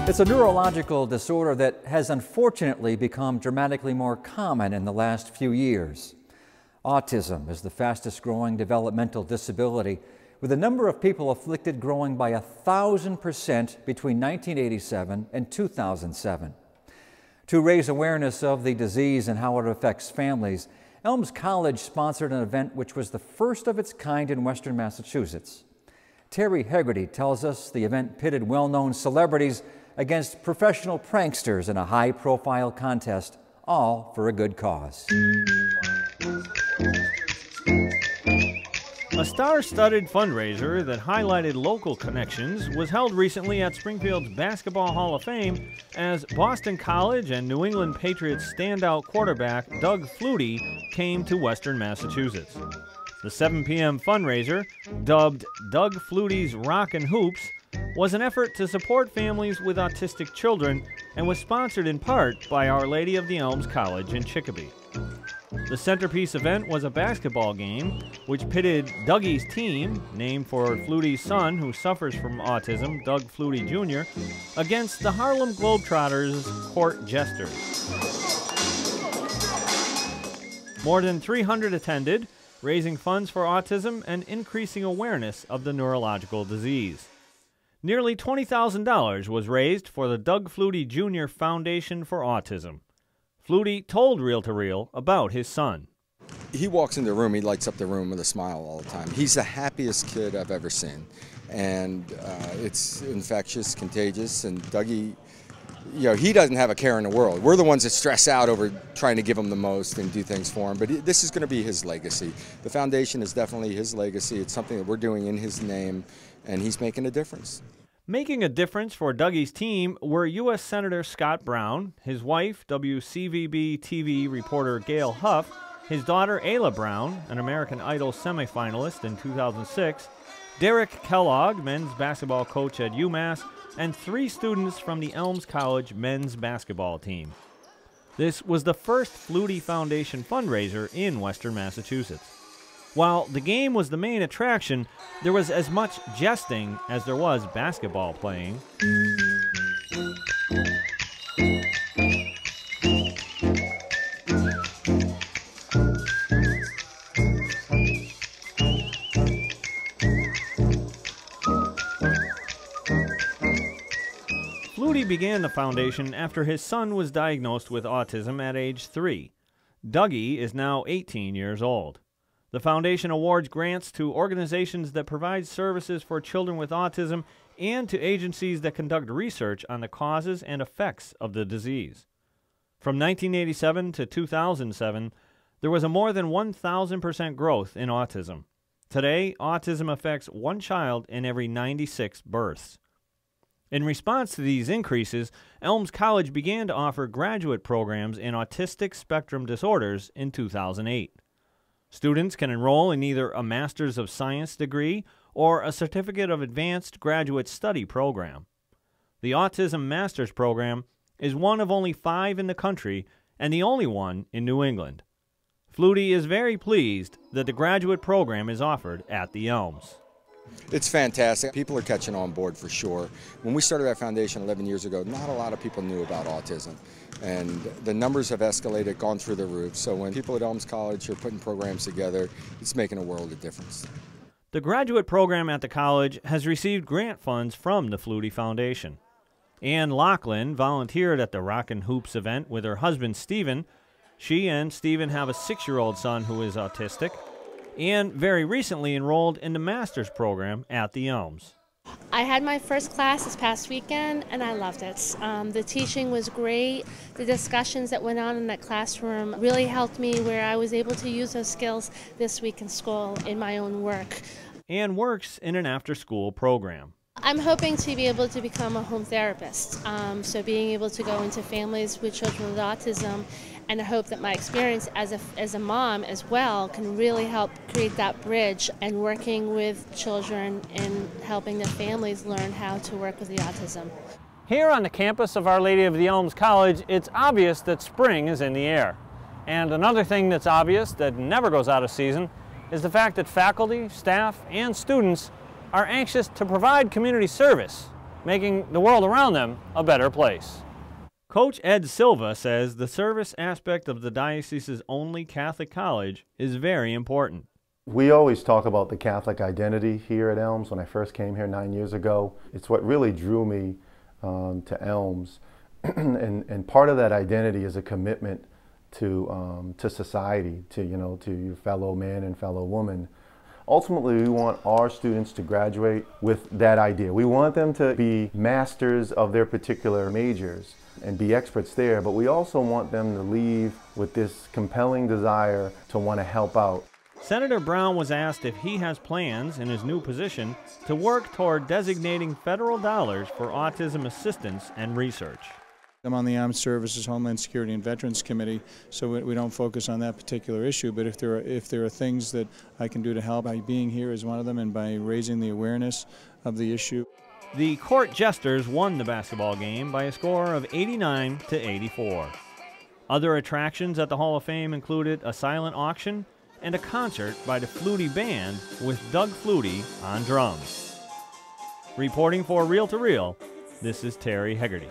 It's a neurological disorder that has unfortunately become dramatically more common in the last few years. Autism is the fastest growing developmental disability, with the number of people afflicted growing by 1,000% between 1987 and 2007. To raise awareness of the disease and how it affects families, Elms College sponsored an event which was the first of its kind in Western Massachusetts. Terry Hegarty tells us the event pitted well-known celebrities against professional pranksters in a high-profile contest, all for a good cause. A star-studded fundraiser that highlighted local connections was held recently at Springfield's Basketball Hall of Fame as Boston College and New England Patriots standout quarterback Doug Flutie came to Western Massachusetts. The 7 p.m. fundraiser, dubbed Doug Flutie's Rockin' Hoops, was an effort to support families with autistic children and was sponsored in part by Our Lady of the Elms College in Chicopee. The centerpiece event was a basketball game which pitted Dougie's team, named for Flutie's son who suffers from autism, Doug Flutie Jr., against the Harlem Globetrotters' Court Jesters. More than 300 attended, raising funds for autism and increasing awareness of the neurological disease. Nearly $20,000 was raised for the Doug Flutie Jr. Foundation for Autism. Flutie told Reel to Reel about his son. He walks in the room, he lights up the room with a smile all the time. He's the happiest kid I've ever seen. And it's infectious, contagious, and Dougie, he doesn't have a care in the world. We're the ones that stress out over trying to give him the most and do things for him, but this is going to be his legacy. The foundation is definitely his legacy. It's something that we're doing in his name, and he's making a difference. Making a difference for Dougie's team were U.S. Senator Scott Brown, his wife, WCVB TV reporter Gail Huff, his daughter Ayla Brown, an American Idol semifinalist in 2006, Derek Kellogg, men's basketball coach at UMass, and 3 students from the Elms College men's basketball team. This was the first Flutie Foundation fundraiser in Western Massachusetts. While the game was the main attraction, there was as much jesting as there was basketball playing. Flutie began the foundation after his son was diagnosed with autism at age 3. Dougie is now 18 years old. The foundation awards grants to organizations that provide services for children with autism and to agencies that conduct research on the causes and effects of the disease. From 1987 to 2007, there was a more than 1,000% growth in autism. Today, autism affects 1 child in every 96 births. In response to these increases, Elms College began to offer graduate programs in autistic spectrum disorders in 2008. Students can enroll in either a Master's of Science degree or a Certificate of Advanced Graduate Study program. The Autism Master's program is one of only 5 in the country and the only one in New England. Flutie is very pleased that the graduate program is offered at the Elms. It's fantastic. People are catching on board for sure. When we started our foundation 11 years ago, not a lot of people knew about autism. And the numbers have escalated, gone through the roof. So when people at Elms College are putting programs together, it's making a world of difference. The graduate program at the college has received grant funds from the Flutie Foundation. Ann Lachlan volunteered at the Rockin' Hoops event with her husband, Stephen. She and Stephen have a 6-year-old son who is autistic, and very recently enrolled in the master's program at the Elms. I had my first class this past weekend and I loved it. The teaching was great. The discussions that went on in that classroom really helped me where I was able to use those skills this week in school in my own work. Ann works in an after-school program. I'm hoping to be able to become a home therapist, so being able to go into families with children with autism, and I hope that my experience as a mom as well can really help create that bridge and working with children and helping the families learn how to work with the autism. Here on the campus of Our Lady of the Elms College, it's obvious that spring is in the air. And another thing that's obvious that never goes out of season is the fact that faculty, staff, and students are anxious to provide community service, making the world around them a better place. Coach Ed Silva says the service aspect of the diocese's only Catholic college is very important. We always talk about the Catholic identity here at Elms. When I first came here 9 years ago, it's what really drew me to Elms. and part of that identity is a commitment to society, to your fellow man and fellow woman. Ultimately, we want our students to graduate with that idea. We want them to be masters of their particular majors and be experts there, but we also want them to leave with this compelling desire to want to help out. Senator Brown was asked if he has plans in his new position to work toward designating federal dollars for autism assistance and research. I'm on the Armed Services, Homeland Security, and Veterans Committee, so we don't focus on that particular issue. But if there are things that I can do to help, by being here is one of them, and by raising the awareness of the issue. The Court Jesters won the basketball game by a score of 89-84. Other attractions at the Hall of Fame included a silent auction and a concert by the Flutie Band with Doug Flutie on drums. Reporting for Reel to Reel, this is Terry Hegarty.